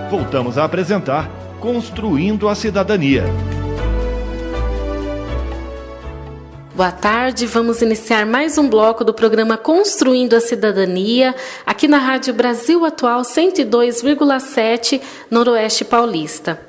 Voltamos a apresentar Construindo a Cidadania. Boa tarde, vamos iniciar mais um bloco do programa Construindo a Cidadania, aqui na Rádio Brasil Atual 102,7, Noroeste Paulista.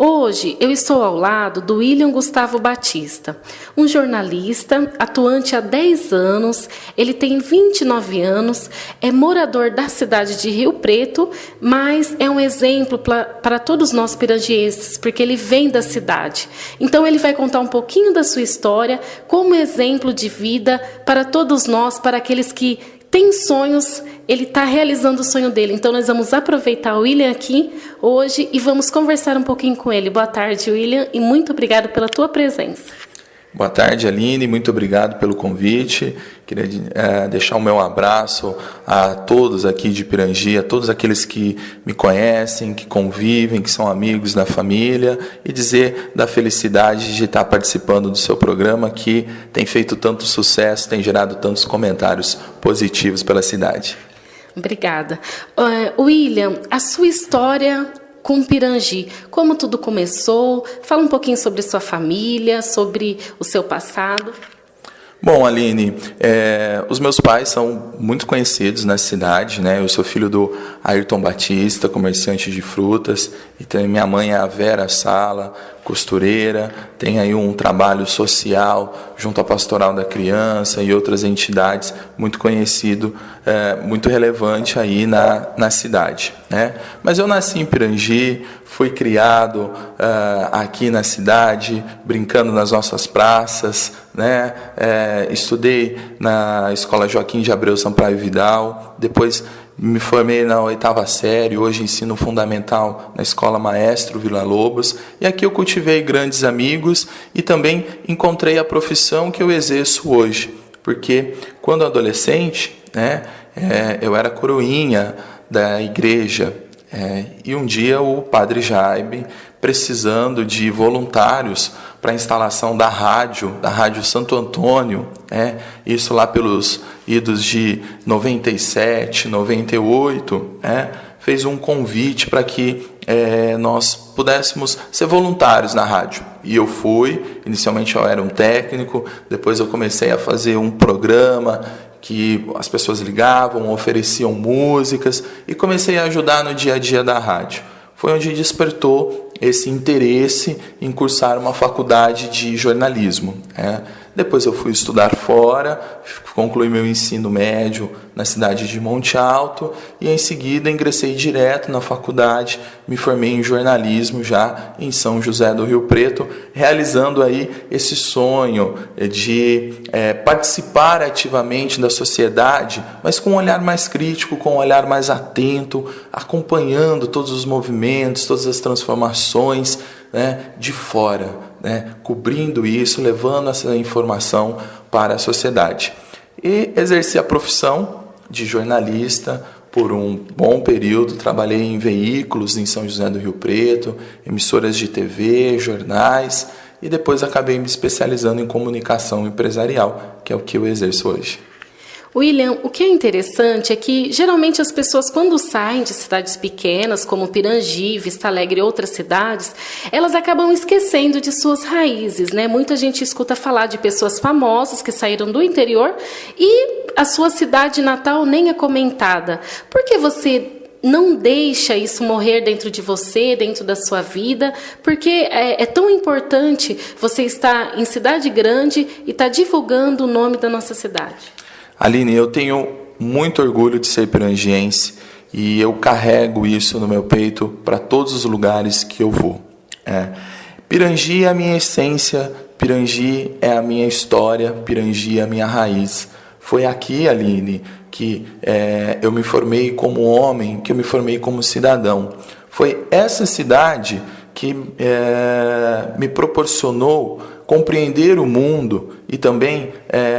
Hoje eu estou ao lado do William Gustavo Batista, um jornalista atuante há 10 anos, ele tem 29 anos, é morador da cidade de Rio Preto, mas é um exemplo para todos nós pirangienses, porque ele vem da cidade. Então ele vai contar um pouquinho da sua história como exemplo de vida para todos nós, para aqueles que tem sonhos, ele está realizando o sonho dele. Então nós vamos aproveitar o William aqui hoje e vamos conversar um pouquinho com ele. Boa tarde, William, e muito obrigado pela tua presença. Boa tarde, Aline, muito obrigado pelo convite. Queria deixar o meu abraço a todos aqui de Pirangi, a todos aqueles que me conhecem, que convivem, que são amigos da família, e dizer da felicidade de estar participando do seu programa, que tem feito tanto sucesso, tem gerado tantos comentários positivos pela cidade. Obrigada. William, a sua história com Pirangi, como tudo começou? Fala um pouquinho sobre sua família, sobre o seu passado. Bom, Aline, os meus pais são muito conhecidos na cidade, né? Eu sou filho do Ayrton Batista, comerciante de frutas, e minha mãe é a Vera Sala, costureira, tem aí um trabalho social junto à Pastoral da Criança e outras entidades, muito conhecido, muito relevante aí na cidade, né? Mas eu nasci em Pirangi, fui criado aqui na cidade, brincando nas nossas praças, né? Estudei na Escola Joaquim de Abreu Sampaio Vidal, depois me formei na 8ª série, hoje ensino fundamental na Escola Maestro Vila Lobos, e aqui eu cultivei grandes amigos e também encontrei a profissão que eu exerço hoje, porque quando adolescente, né, eu era coroinha da igreja, e um dia o padre Jaime, precisando de voluntários para a instalação da Rádio Santo Antônio, isso lá pelos idos de 97, 98, fez um convite para que nós pudéssemos ser voluntários na rádio. E eu fui, inicialmente eu era um técnico, depois eu comecei a fazer um programa que as pessoas ligavam, ofereciam músicas, e comecei a ajudar no dia a dia da rádio. Foi onde despertou esse interesse em cursar uma faculdade de jornalismo. Depois eu fui estudar fora, concluí meu ensino médio na cidade de Monte Alto e em seguida ingressei direto na faculdade, me formei em jornalismo já em São José do Rio Preto, realizando aí esse sonho de participar ativamente da sociedade, mas com um olhar mais crítico, com um olhar mais atento, acompanhando todos os movimentos, todas as transformações, né, de fora, né, cobrindo isso, levando essa informação para a sociedade. E exerci a profissão de jornalista por um bom período, trabalhei em veículos em São José do Rio Preto, emissoras de TV, jornais, e depois acabei me especializando em comunicação empresarial, que é o que eu exerço hoje. William, o que é interessante é que geralmente as pessoas quando saem de cidades pequenas como Pirangi, Vista Alegre e outras cidades, elas acabam esquecendo de suas raízes, né? Muita gente escuta falar de pessoas famosas que saíram do interior e a sua cidade natal nem é comentada. Por que você não deixa isso morrer dentro de você, dentro da sua vida? Porque é tão importante você estar em cidade grande e estar divulgando o nome da nossa cidade. Aline, eu tenho muito orgulho de ser pirangiense e eu carrego isso no meu peito para todos os lugares que eu vou. Pirangi é a minha essência, Pirangi é a minha história, Pirangi é a minha raiz. Foi aqui, Aline, que eu me formei como homem, que eu me formei como cidadão. Foi essa cidade que me proporcionou compreender o mundo e também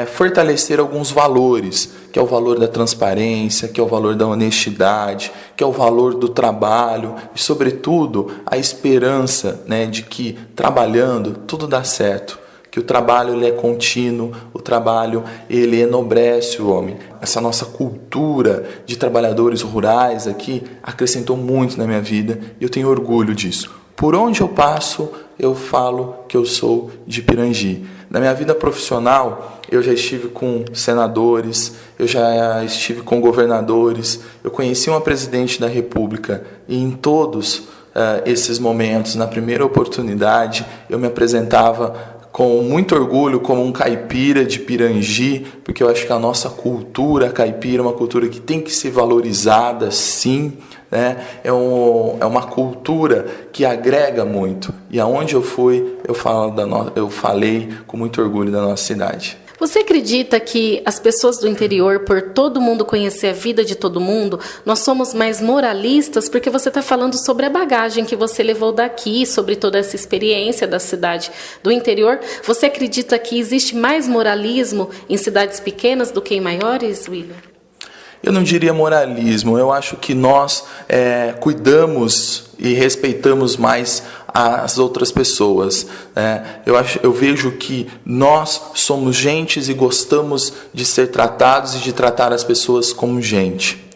fortalecer alguns valores, que é o valor da transparência, que é o valor da honestidade, que é o valor do trabalho e, sobretudo, a esperança, né, de que trabalhando tudo dá certo, que o trabalho ele é contínuo, o trabalho ele enobrece o homem. Essa nossa cultura de trabalhadores rurais aqui acrescentou muito na minha vida e eu tenho orgulho disso. Por onde eu passo, eu falo que eu sou de Pirangi. Na minha vida profissional, eu já estive com senadores, eu já estive com governadores, eu conheci uma presidente da República e em todos esses momentos, na primeira oportunidade, eu me apresentava com muito orgulho como um caipira de Pirangi, porque eu acho que a nossa cultura caipira é uma cultura que tem que ser valorizada, sim, né? É uma cultura que agrega muito. E aonde eu fui, eu falei com muito orgulho da nossa cidade. Você acredita que as pessoas do interior, por todo mundo conhecer a vida de todo mundo, nós somos mais moralistas? Porque você está falando sobre a bagagem que você levou daqui, sobre toda essa experiência da cidade do interior. Você acredita que existe mais moralismo em cidades pequenas do que em maiores, William? Eu não diria moralismo, eu acho que nós cuidamos e respeitamos mais as outras pessoas. Eu vejo que nós somos gentes e gostamos de ser tratados e de tratar as pessoas como gente.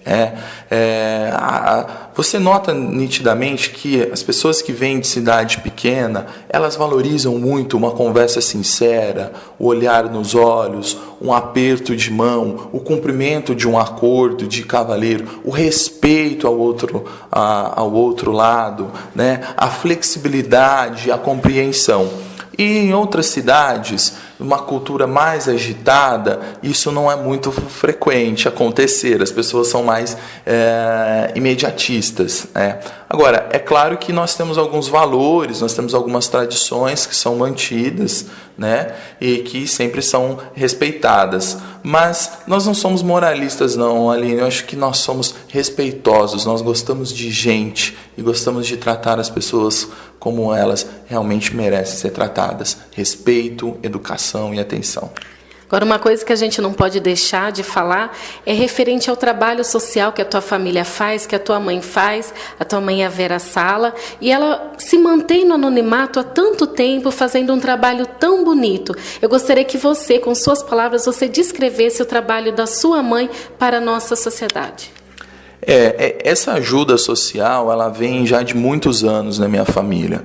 Você nota nitidamente que as pessoas que vêm de cidade pequena, elas valorizam muito uma conversa sincera, o olhar nos olhos, um aperto de mão, o cumprimento de um acordo de cavalheiro, o respeito ao outro lado, né? A flexibilidade, a compreensão. E em outras cidades, uma cultura mais agitada, isso não é muito frequente acontecer, as pessoas são mais imediatistas. Agora, é claro que nós temos alguns valores, nós temos algumas tradições que são mantidas, né, e que sempre são respeitadas. Mas nós não somos moralistas não, Aline, eu acho que nós somos respeitosos, nós gostamos de gente e gostamos de tratar as pessoas como elas realmente merecem ser tratadas. Respeito, educação e atenção. Agora, uma coisa que a gente não pode deixar de falar é referente ao trabalho social que a tua família faz, que a tua mãe faz. A tua mãe é a Vera Sala, e ela se mantém no anonimato há tanto tempo, fazendo um trabalho tão bonito. Eu gostaria que você, com suas palavras, você descrevesse o trabalho da sua mãe para a nossa sociedade. Essa ajuda social, ela vem já de muitos anos na minha família.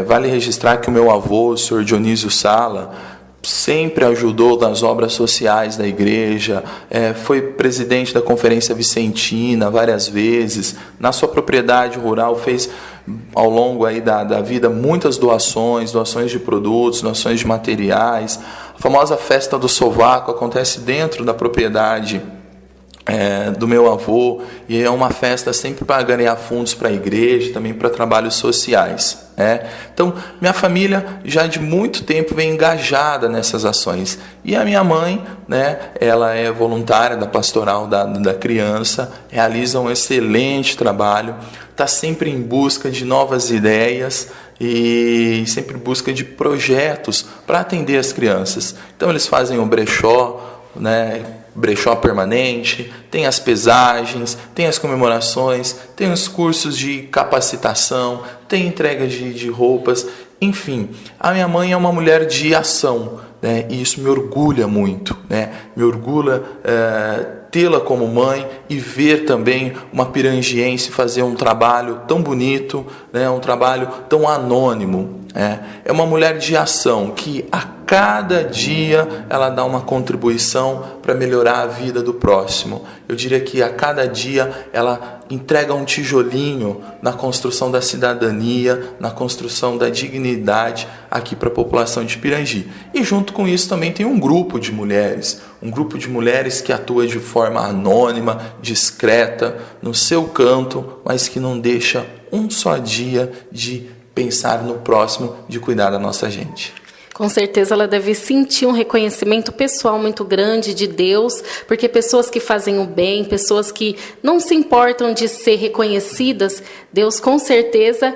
Vale registrar que o meu avô, o senhor Dionísio Sala, sempre ajudou nas obras sociais da igreja, foi presidente da Conferência Vicentina várias vezes, na sua propriedade rural fez ao longo aí da vida muitas doações de produtos, doações de materiais. A famosa festa do sovaco acontece dentro da propriedade do meu avô, e é uma festa sempre para ganhar fundos para a igreja, também para trabalhos sociais. Então, minha família já de muito tempo vem engajada nessas ações. E a minha mãe, ela é voluntária da Pastoral da Criança, realiza um excelente trabalho, está sempre em busca de novas ideias e sempre em busca de projetos para atender as crianças. Então, eles fazem o brechó, brechó permanente, tem as pesagens, tem as comemorações, tem os cursos de capacitação, tem entrega de roupas, enfim. A minha mãe é uma mulher de ação, e isso me orgulha muito, me orgulha tê-la como mãe e ver também uma pirangiense fazer um trabalho tão bonito, um trabalho tão anônimo. É uma mulher de ação que a cada dia ela dá uma contribuição para melhorar a vida do próximo. Eu diria que a cada dia ela entrega um tijolinho na construção da cidadania, na construção da dignidade aqui para a população de Pirangi. E junto com isso também tem um grupo de mulheres que atua de forma anônima, discreta, no seu canto, mas que não deixa um só dia de pensar no próximo, de cuidar da nossa gente. Com certeza ela deve sentir um reconhecimento pessoal muito grande de Deus, porque pessoas que fazem o bem, pessoas que não se importam de ser reconhecidas, Deus com certeza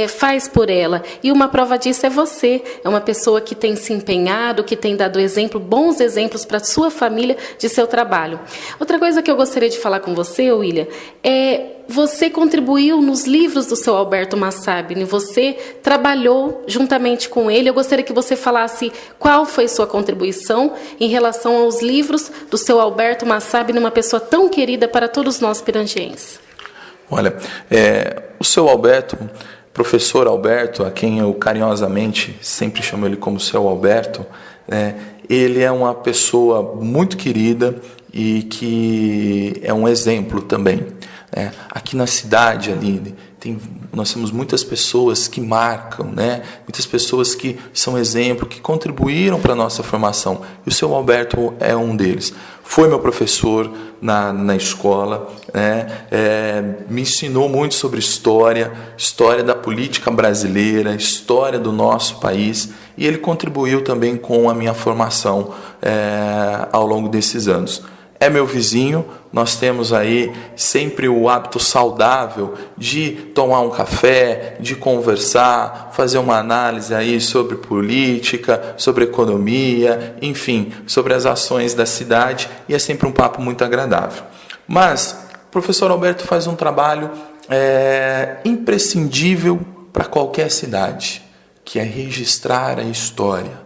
faz por ela. E uma prova disso é você, é uma pessoa que tem se empenhado, que tem dado bons exemplos para a sua família de seu trabalho. Outra coisa que eu gostaria de falar com você, William, você contribuiu nos livros do seu Alberto Massabini, você trabalhou juntamente com ele. Eu gostaria que você falasse qual foi sua contribuição em relação aos livros do seu Alberto Massabini, uma pessoa tão querida para todos nós pirangienses. Olha, o seu Alberto, professor Alberto, a quem eu carinhosamente sempre chamo ele como seu Alberto, ele é uma pessoa muito querida e que é um exemplo também. Aqui na cidade, Aline, nós temos muitas pessoas que marcam, muitas pessoas que são exemplo, que contribuíram para a nossa formação. E o seu Alberto é um deles. Foi meu professor na escola, me ensinou muito sobre história da política brasileira, história do nosso país, e ele contribuiu também com a minha formação ao longo desses anos. É meu vizinho, nós temos aí sempre o hábito saudável de tomar um café, de conversar, fazer uma análise aí sobre política, sobre economia, enfim, sobre as ações da cidade, e é sempre um papo muito agradável. Mas o professor Alberto faz um trabalho imprescindível para qualquer cidade, que é registrar a história,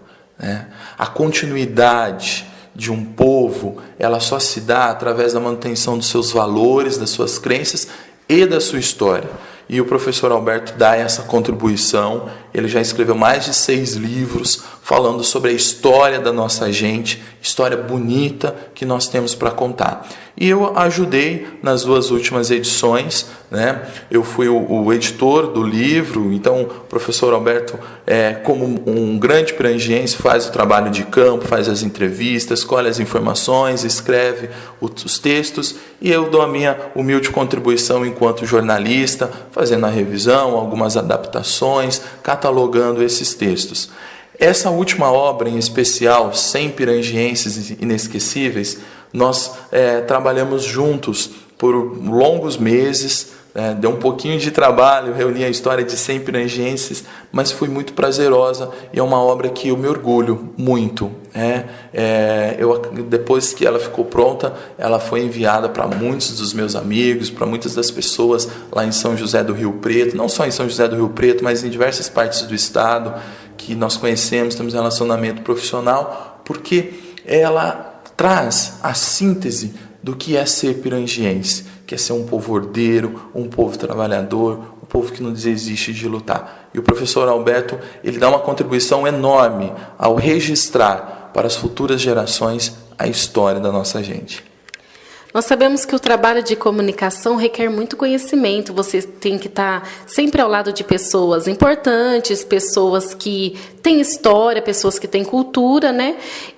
a continuidade de um povo, ela só se dá através da manutenção dos seus valores, das suas crenças e da sua história. E o professor Alberto dá essa contribuição. Ele já escreveu mais de 6 livros falando sobre a história da nossa gente, história bonita que nós temos para contar. E eu ajudei nas 2 últimas edições, Eu fui o editor do livro. Então o professor Alberto, como um grande pirangiense, faz o trabalho de campo, faz as entrevistas, colhe as informações, escreve os textos, e eu dou a minha humilde contribuição enquanto jornalista, fazendo a revisão, algumas adaptações, catalogando esses textos. Essa última obra em especial, 100 pirangienses inesquecíveis, nós trabalhamos juntos por longos meses. Deu um pouquinho de trabalho reunir a história de 100 pirangienses, mas foi muito prazerosa e é uma obra que eu me orgulho muito. Depois que ela ficou pronta, ela foi enviada para muitos dos meus amigos, para muitas das pessoas lá em São José do Rio Preto, não só em São José do Rio Preto, mas em diversas partes do estado que nós conhecemos, temos relacionamento profissional, porque ela traz a síntese do que é ser pirangiense, que é ser um povo ordeiro, um povo trabalhador, um povo que não desiste de lutar. E o professor Alberto, ele dá uma contribuição enorme ao registrar para as futuras gerações a história da nossa gente. Nós sabemos que o trabalho de comunicação requer muito conhecimento. Você tem que estar sempre ao lado de pessoas importantes, pessoas que têm história, pessoas que têm cultura,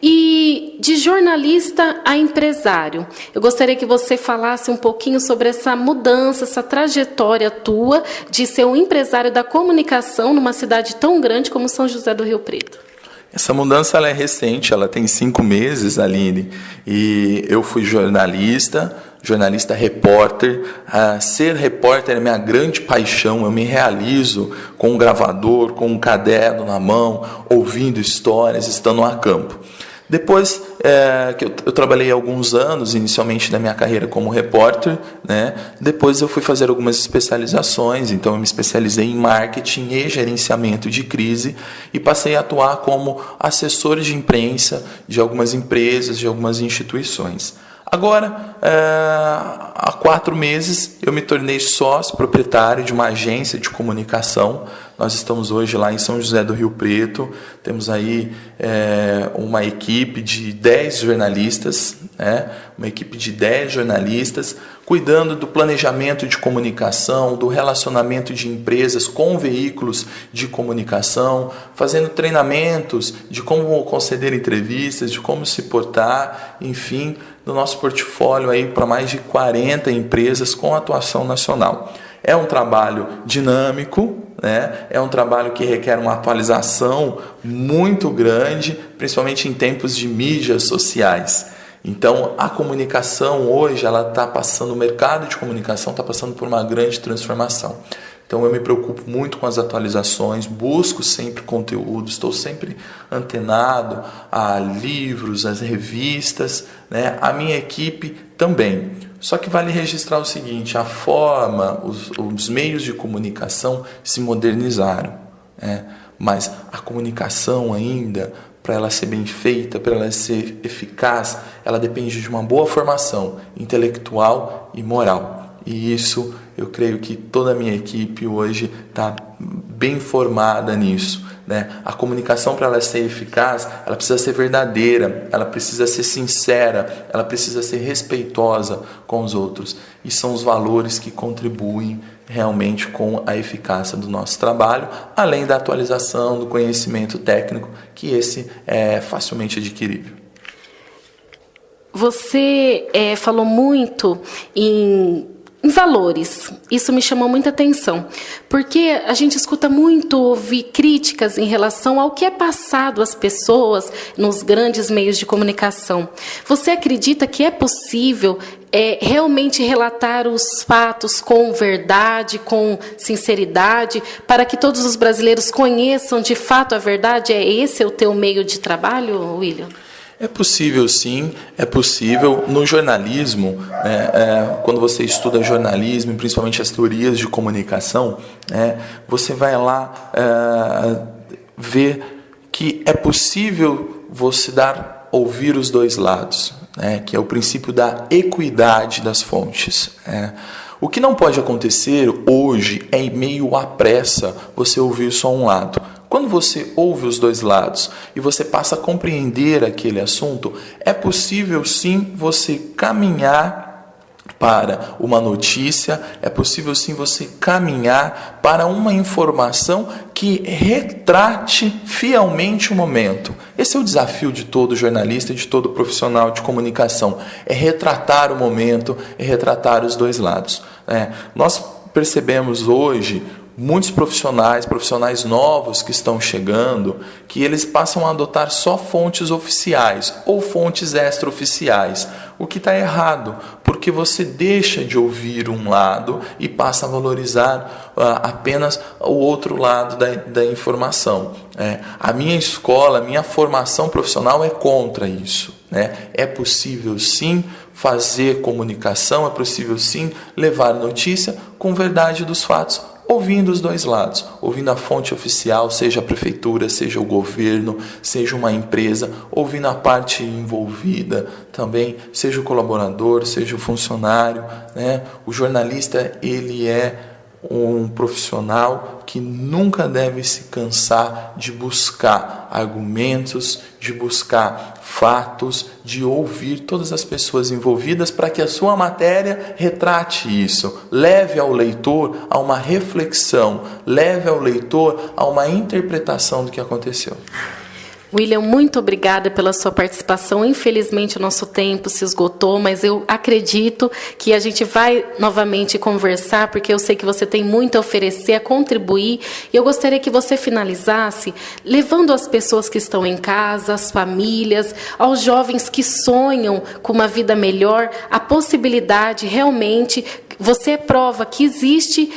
E de jornalista a empresário. Eu gostaria que você falasse um pouquinho sobre essa mudança, essa trajetória tua de ser um empresário da comunicação numa cidade tão grande como São José do Rio Preto. Essa mudança ela é recente, ela tem 5 meses, Aline, e eu fui jornalista repórter. Ser repórter é minha grande paixão, eu me realizo com um gravador, com um caderno na mão, ouvindo histórias, estando a campo. Depois que eu trabalhei alguns anos, inicialmente na minha carreira como repórter, Depois eu fui fazer algumas especializações, então eu me especializei em marketing e gerenciamento de crise e passei a atuar como assessor de imprensa de algumas empresas, de algumas instituições. Agora, há 4 meses, eu me tornei sócio proprietário de uma agência de comunicação. Nós estamos hoje lá em São José do Rio Preto, temos aí uma equipe de 10 jornalistas, cuidando do planejamento de comunicação, do relacionamento de empresas com veículos de comunicação, fazendo treinamentos de como conceder entrevistas, de como se portar, enfim, do nosso portfólio aí para mais de 40 empresas com atuação nacional. É um trabalho dinâmico, é um trabalho que requer uma atualização muito grande, principalmente em tempos de mídias sociais. Então, a comunicação hoje, o mercado de comunicação está passando por uma grande transformação. Então, eu me preocupo muito com as atualizações, busco sempre conteúdo, estou sempre antenado a livros, às revistas, A minha equipe também. Só que vale registrar o seguinte: a forma, os meios de comunicação se modernizaram, mas a comunicação ainda, para ela ser bem feita, para ela ser eficaz, ela depende de uma boa formação intelectual e moral. E isso, eu creio que toda a minha equipe hoje está bem formada nisso. A comunicação, para ela ser eficaz, ela precisa ser verdadeira, ela precisa ser sincera, ela precisa ser respeitosa com os outros. E são os valores que contribuem realmente com a eficácia do nosso trabalho, além da atualização do conhecimento técnico, que esse é facilmente adquirível. Você falou muito em valores. Isso me chamou muita atenção, porque a gente escuta muito ouvir críticas em relação ao que é passado às pessoas nos grandes meios de comunicação. Você acredita que é possível realmente relatar os fatos com verdade, com sinceridade, para que todos os brasileiros conheçam de fato a verdade? Esse o teu meio de trabalho, William? É possível, sim, é possível. No jornalismo, quando você estuda jornalismo, principalmente as teorias de comunicação, você vai lá ver que é possível você ouvir os dois lados, que é o princípio da equidade das fontes. O que não pode acontecer hoje é, meio à pressa, você ouvir só um lado. Quando você ouve os dois lados e você passa a compreender aquele assunto, é possível sim você caminhar para uma notícia, é possível sim você caminhar para uma informação que retrate fielmente o momento. Esse é o desafio de todo jornalista e de todo profissional de comunicação, é retratar o momento, é retratar os dois lados. Nós percebemos hoje muitos profissionais novos que estão chegando, que eles passam a adotar só fontes oficiais ou fontes extraoficiais, o que está errado, porque você deixa de ouvir um lado e passa a valorizar apenas o outro lado da informação. A minha escola, a minha formação profissional é contra isso. É possível sim fazer comunicação, é possível sim levar notícia com verdade dos fatos, ouvindo os dois lados, ouvindo a fonte oficial, seja a prefeitura, seja o governo, seja uma empresa, ouvindo a parte envolvida também, seja o colaborador, seja o funcionário. O jornalista, ele é um profissional que nunca deve se cansar de buscar argumentos, de buscar fatos, de ouvir todas as pessoas envolvidas para que a sua matéria retrate isso, leve ao leitor a uma reflexão, leve ao leitor a uma interpretação do que aconteceu. William, muito obrigada pela sua participação. Infelizmente, o nosso tempo se esgotou, mas eu acredito que a gente vai novamente conversar, porque eu sei que você tem muito a oferecer, a contribuir. E eu gostaria que você finalizasse levando as pessoas que estão em casa, as famílias, aos jovens que sonham com uma vida melhor, a possibilidade realmente. Você prova que existe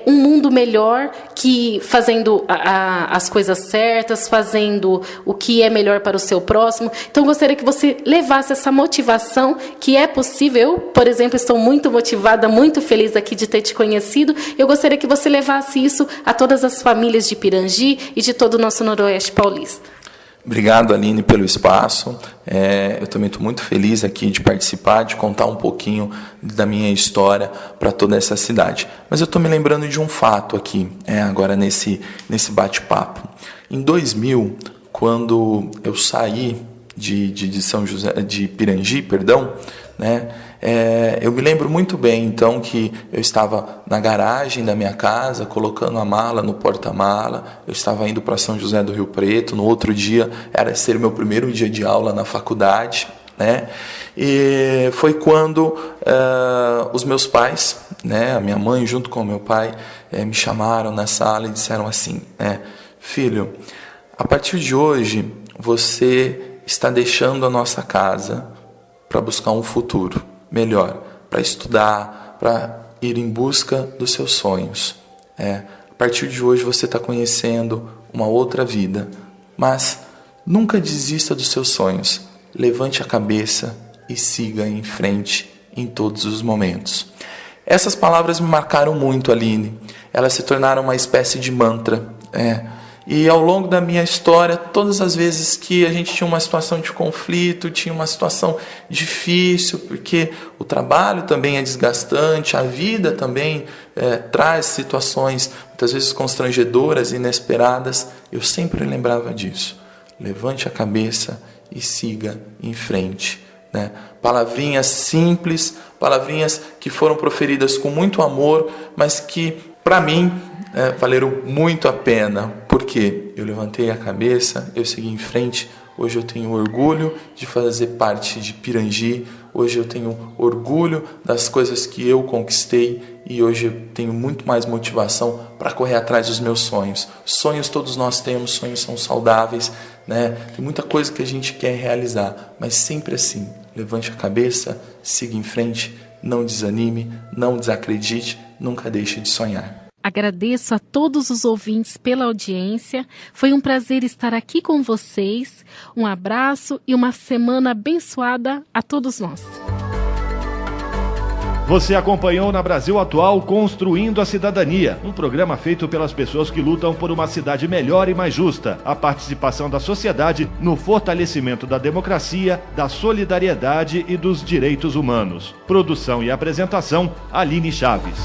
um mundo melhor, que fazendo as coisas certas, fazendo o que é melhor para o seu próximo. Então, gostaria que você levasse essa motivação, que é possível. Eu, por exemplo, estou muito motivada, muito feliz aqui de ter te conhecido. Eu gostaria que você levasse isso a todas as famílias de Pirangi e de todo o nosso Noroeste Paulista. Obrigado, Aline, pelo espaço. Eu também estou muito feliz aqui de participar, de contar um pouquinho da minha história para toda essa cidade. Mas eu estou me lembrando de um fato aqui, agora nesse bate-papo. Em 2000, quando eu saí de São José, de Pirangi, eu me lembro muito bem, então, que eu estava na garagem da minha casa, colocando a mala no porta-mala. Eu estava indo para São José do Rio Preto. No outro dia, era ser o meu primeiro dia de aula na faculdade, E foi quando os meus pais, a minha mãe junto com o meu pai, me chamaram na sala e disseram assim, filho, a partir de hoje, você está deixando a nossa casa para buscar um futuro melhor, para estudar, para ir em busca dos seus sonhos. A partir de hoje você está conhecendo uma outra vida, mas nunca desista dos seus sonhos. Levante a cabeça e siga em frente, em todos os momentos. Essas palavras me marcaram muito, Aline. Elas se tornaram uma espécie de mantra. E ao longo da minha história, todas as vezes que a gente tinha uma situação de conflito, tinha uma situação difícil, porque o trabalho também é desgastante, a vida também traz situações muitas vezes constrangedoras, inesperadas, eu sempre lembrava disso. Levante a cabeça e siga em frente. Palavrinhas simples, palavrinhas que foram proferidas com muito amor, mas que, para mim, valeram muito a pena, porque eu levantei a cabeça, eu segui em frente. Hoje eu tenho orgulho de fazer parte de Pirangi, hoje eu tenho orgulho das coisas que eu conquistei e hoje eu tenho muito mais motivação para correr atrás dos meus sonhos. Sonhos todos nós temos, sonhos são saudáveis, Tem muita coisa que a gente quer realizar, mas sempre assim, levante a cabeça, siga em frente, não desanime, não desacredite, nunca deixe de sonhar. Agradeço a todos os ouvintes pela audiência. Foi um prazer estar aqui com vocês. Um abraço e uma semana abençoada a todos nós. Você acompanhou na Brasil Atual Construindo a Cidadania, um programa feito pelas pessoas que lutam por uma cidade melhor e mais justa, a participação da sociedade no fortalecimento da democracia, da solidariedade e dos direitos humanos. Produção e apresentação, Aline Chaves.